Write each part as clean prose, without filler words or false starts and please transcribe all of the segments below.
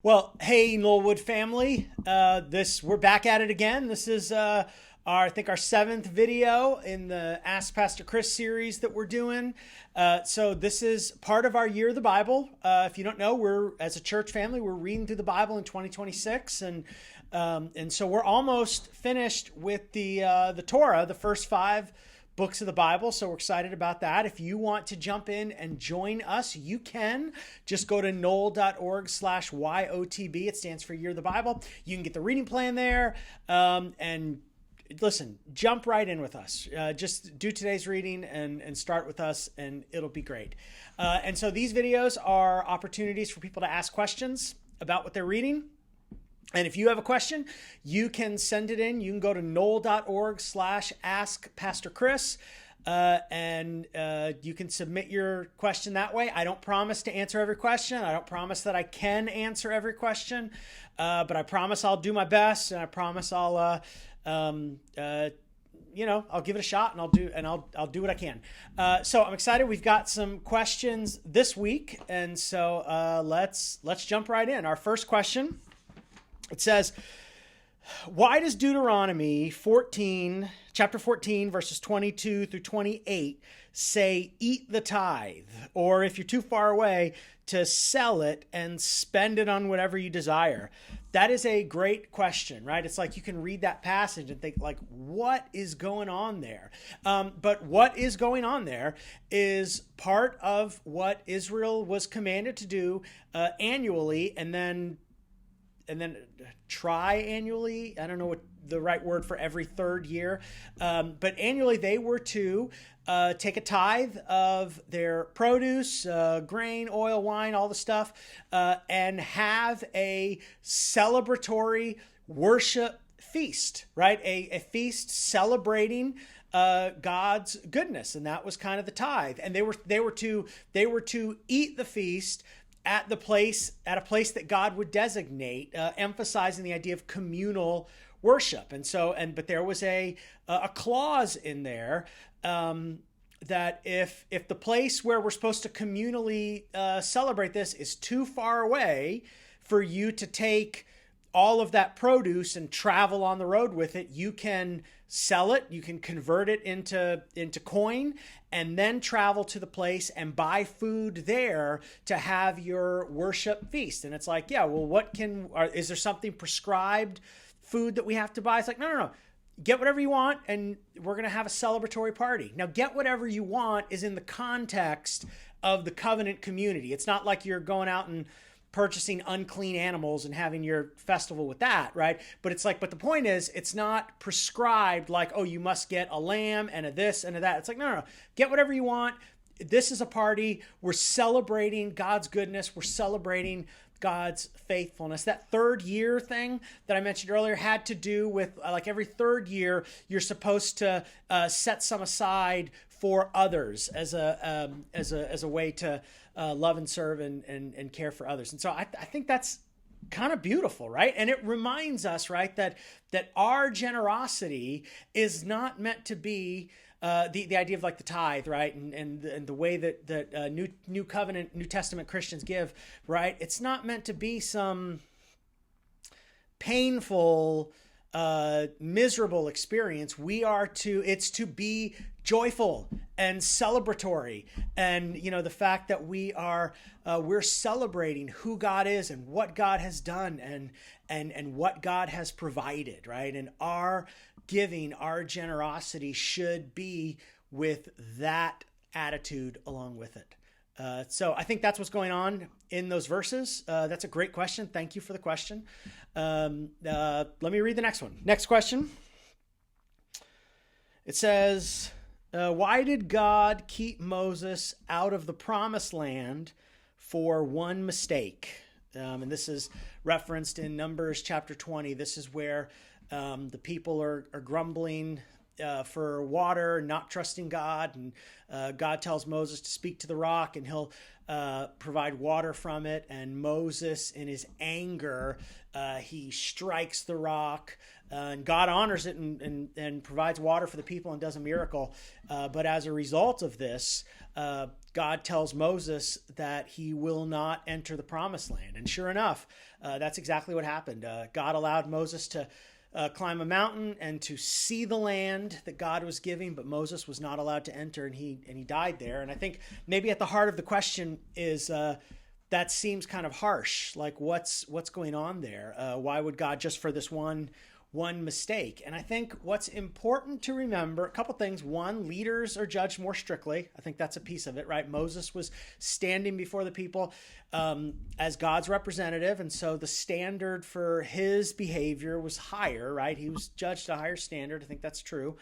Well, hey, Knollwood family. We're back at it again. This is our seventh video in the Ask Pastor Chris series that we're doing. So this is part of our year of the Bible. If you don't know, we're as a church family, we're reading through the Bible in 2026, and so we're almost finished with the Torah, the first five books of the Bible. So we're excited about that. If you want to jump in and join us, you can just go to knoll.org/YOTB. It stands for Year of the Bible. You can get the reading plan there. And listen, jump right in with us. Just do today's reading and start with us, and it'll be great. And so these videos are opportunities for people to ask questions about what they're reading. And if you have a question, you can send it in. You can go to knoll.org/askpastorchris, and you can submit your question that way. I don't promise to answer every question. I don't promise that I can answer every question, but I promise I'll do my best, and I promise I'll give it a shot, and I'll do what I can. So I'm excited. We've got some questions this week, and so let's jump right in. Our first question. It says, why does Deuteronomy chapter 14, verses 22 through 28 say, eat the tithe? Or if you're too far away, to sell it and spend it on whatever you desire? That is a great question, right? It's like you can read that passage and think, like, what is going on there? But what is going on there is part of what Israel was commanded to do annually, and then tri-annually. I don't know what the right word for every third year. But annually they were to take a tithe of their produce, grain, oil, wine, all the stuff, and have a celebratory worship feast, right? A feast celebrating God's goodness. And that was kind of the tithe. And they were to eat the feast at a place that God would designate, emphasizing the idea of communal worship. But there was a clause in there that if the place where we're supposed to communally celebrate this is too far away for you to take all of that produce and travel on the road with it, you can sell it, you can convert it into coin, and then travel to the place and buy food there to have your worship feast. And it's like, yeah, well, is there something prescribed food that we have to buy? It's like, no. Get whatever you want, and we're going to have a celebratory party. Now, get whatever you want is in the context of the covenant community. It's not like you're going out and purchasing unclean animals and having your festival with that, right? But the point is, it's not prescribed like, oh, you must get a lamb and a this and a that. It's like, no. Get whatever you want. This is a party. We're celebrating God's goodness. We're celebrating God's faithfulness. That third year thing that I mentioned earlier had to do with like every third year, you're supposed to set some aside for others as a way to love and serve and care for others. And so I think that's kind of beautiful, right? And it reminds us, right, that our generosity is not meant to be the idea of like the tithe, right? And the way that New Covenant, New Testament Christians give, right? It's not meant to be some painful, miserable experience. It's to be joyful and celebratory. And, the fact that we're celebrating who God is and what God has done and what God has provided, right? And our giving, our generosity should be with that attitude along with it. So I think that's what's going on in those verses. That's a great question. Thank you for the question. Let me read the next one. Next question. It says, why did God keep Moses out of the promised land for one mistake? And this is referenced in Numbers chapter 20. This is where the people are grumbling for water, not trusting God. And God tells Moses to speak to the rock, and he'll provide water from it. And Moses, in his anger, he strikes the rock. And God honors it and provides water for the people and does a miracle. But as a result of this, God tells Moses that he will not enter the promised land. And sure enough, that's exactly what happened. God allowed Moses to climb a mountain and to see the land that God was giving, but Moses was not allowed to enter, and he died there. And I think maybe at the heart of the question is that seems kind of harsh. Like what's going on there? Why would God just for this one mistake? And I think what's important to remember, a couple things. One, leaders are judged more strictly. I think that's a piece of it, right? Moses was standing before the people as God's representative, and so the standard for his behavior was higher, right? He was judged a higher standard. I think that's true.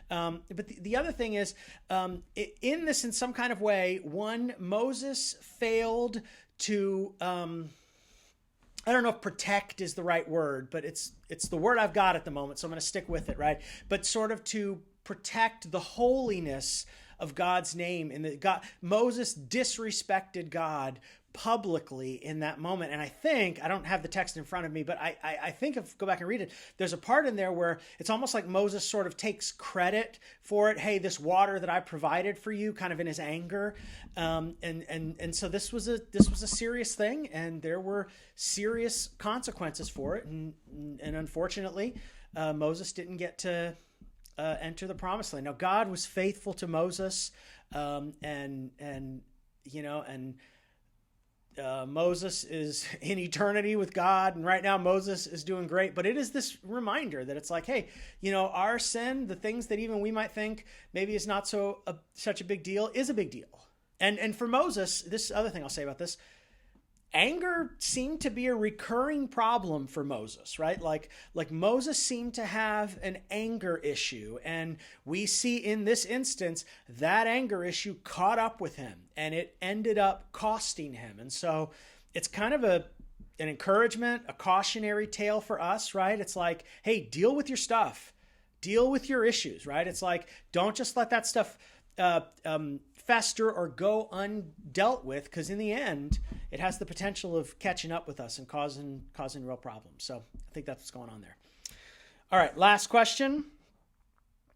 But the other thing is, in this, in some kind of way, one, Moses failed to... I don't know if protect is the right word, but it's the word I've got at the moment, so I'm going to stick with it, right? But sort of to protect the holiness of God's name. And Moses disrespected God publicly in that moment. And I think, I don't have the text in front of me, but I think if go back and read it, there's a part in there where it's almost like Moses sort of takes credit for it. Hey, this water that I provided for you, kind of in his anger. And so this was a serious thing, and there were serious consequences for it. And unfortunately, Moses didn't get to enter the promised land. Now, God was faithful to Moses, Moses is in eternity with God, and right now Moses is doing great. But it is this reminder that it's like, hey, our sin, the things that even we might think maybe is not such a big deal, is a big deal. And for Moses, this other thing I'll say about this, anger seemed to be a recurring problem for Moses, right? Like Moses seemed to have an anger issue, and we see in this instance that anger issue caught up with him, and it ended up costing him. And so it's kind of an encouragement, a cautionary tale for us, right? It's like, hey, deal with your stuff, deal with your issues, right? It's like, don't just let that stuff fester or go undealt with, because in the end, it has the potential of catching up with us and causing real problems. So I think that's what's going on there. All right, last question.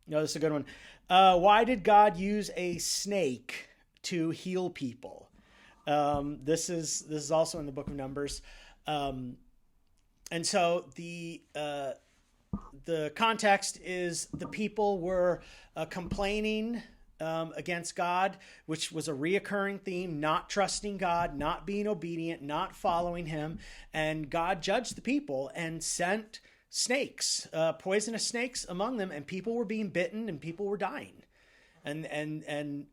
No, this is a good one. Why did God use a snake to heal people? This is also in the book of Numbers. And so the context is the people were complaining against God, which was a reoccurring theme, not trusting God, not being obedient, not following him. And God judged the people and sent snakes, poisonous snakes among them, and people were being bitten and people were dying. And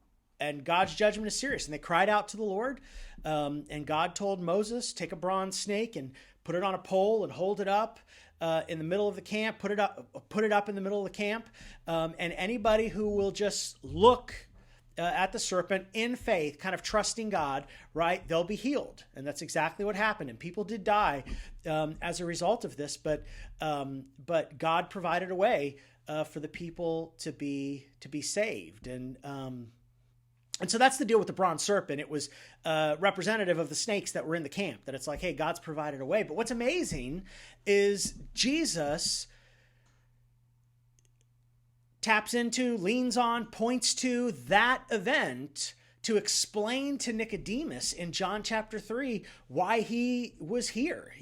God's judgment is serious. And they cried out to the Lord. And God told Moses, take a bronze snake and put it on a pole and hold it up in the middle of the camp, put it up in the middle of the camp. And anybody who will just look at the serpent in faith, kind of trusting God, right, they'll be healed. And that's exactly what happened. And people did die as a result of this, but God provided a way for the people to be saved. And so that's the deal with the bronze serpent. It was representative of the snakes that were in the camp, that it's like, hey, God's provided a way. But what's amazing is Jesus taps into, leans on, points to that event to explain to Nicodemus in John chapter 3 why he was here.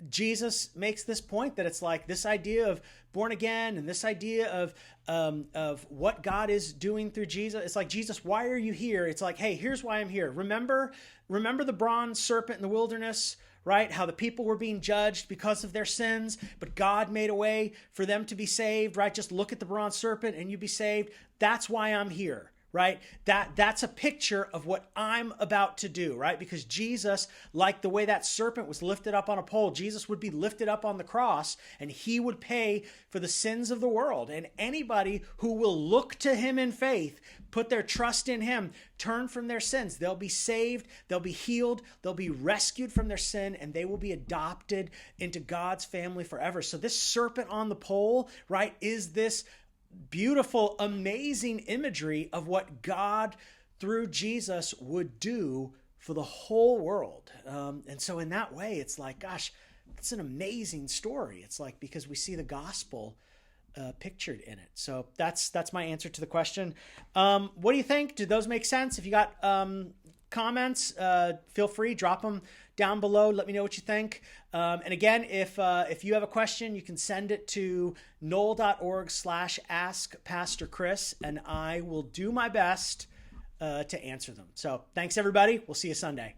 Jesus makes this point that it's like this idea of born again and this idea of what God is doing through Jesus. It's like, Jesus, why are you here? It's like, hey, here's why I'm here. Remember the bronze serpent in the wilderness, right? How the people were being judged because of their sins, but God made a way for them to be saved, right? Just look at the bronze serpent and you be saved. That's why I'm here. Right? That's a picture of what I'm about to do, right? Because Jesus, like the way that serpent was lifted up on a pole, Jesus would be lifted up on the cross and he would pay for the sins of the world. And anybody who will look to him in faith, put their trust in him, turn from their sins, they'll be saved, they'll be healed, they'll be rescued from their sin, and they will be adopted into God's family forever. So this serpent on the pole, right, is this beautiful, amazing imagery of what God through Jesus would do for the whole world. And so in that way, it's like, gosh, it's an amazing story. It's like, because we see the gospel pictured in it. So that's my answer to the question. What do you think? Did those make sense? If you got comments, feel free, drop them down below. Let me know what you think. And again, if you have a question, you can send it to knoll.org/askpastorchris, and I will do my best to answer them. So thanks, everybody. We'll see you Sunday.